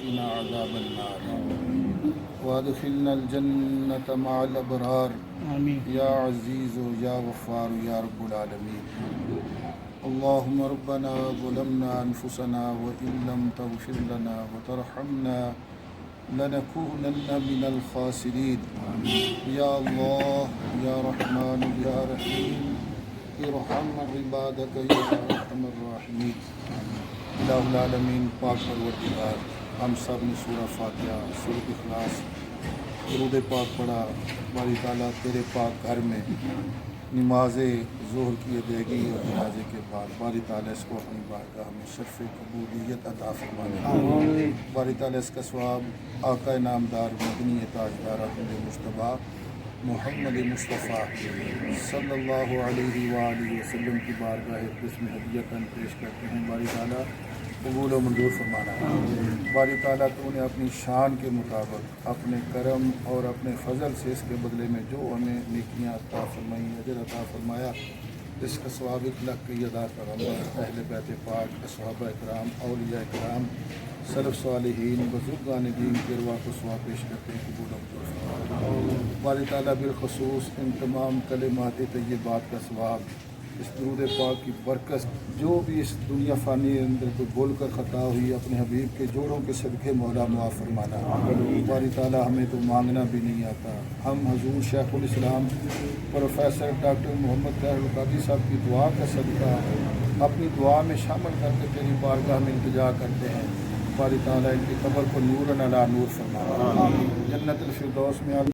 وقنا عذاب النار وادخلنا الجنة مع الأبرار یا عزیز یا غفار یا رب العالمین. اللهم ربنا ظلمنا انفسنا وإن لم تغفر لنا وترحمنا لنكونن من الخاسرین. یا اللہ یا رحمان یا رحیم ارحم عبادک یا ارحم الراحمین. الہ العالمین پاک پروردگار، ہم سب نے سورہ فاتحہ، سورۃ اخلاص، درود پاک پڑھا. باری تعالیٰ تیرے پاک گھر میں نماز ظہر کی ادائیگی اور جنازے کے بعد باری تعالیٰ اس کو اپنی بارگاہ میں شرف قبولیت عطا فرمانے. باری تعالیٰ اس کا ثواب آقا نامدار مدنی تاجدار احمد مصطفیٰ محمد مصطفیٰ صلی اللہ علیہ وآلہ وسلم کی بارگاہ قدس میں ہدیۃً پیش کرتے ہیں. باری تعالیٰ قبول و منظور فرمانا. باری تعالیٰ تو نے اپنی شان کے مطابق اپنے کرم اور اپنے فضل سے اس کے بدلے میں جو ہمیں نیکیاں عطا فرمائیں، اجر عطا فرمایا، اس کا ثواب اطلاق کی ادا پیغمبر، اہل بیت پاک، صحابہ اکرام، اولیاء اکرام، سلف صالحین، بزرگان دین کے ارواح کو ثواب پیش کرتے ہیں. قبول و منظور فرمانا. باری تعالیٰ بالخصوص ان تمام کلمات طیبات کا ثواب، اس درود پاک کی برکت، جو بھی اس دنیا فانی کے اندر کو بول کر خطا ہوئی اپنے حبیب کے جوڑوں کے صدقے مولا معاف فرمانا. باری تعالیٰ ہمیں تو مانگنا بھی نہیں آتا، ہم حضور شیخ الاسلام پروفیسر ڈاکٹر محمد طاہر القادری صاحب کی دعا کا صدقہ اپنی دعا میں شامل کر کے تیری بارگاہ میں التجا کرتے ہیں. باری تعالیٰ ان کی قبر کو نور علی نور فرمانا، جنت الفردوس میں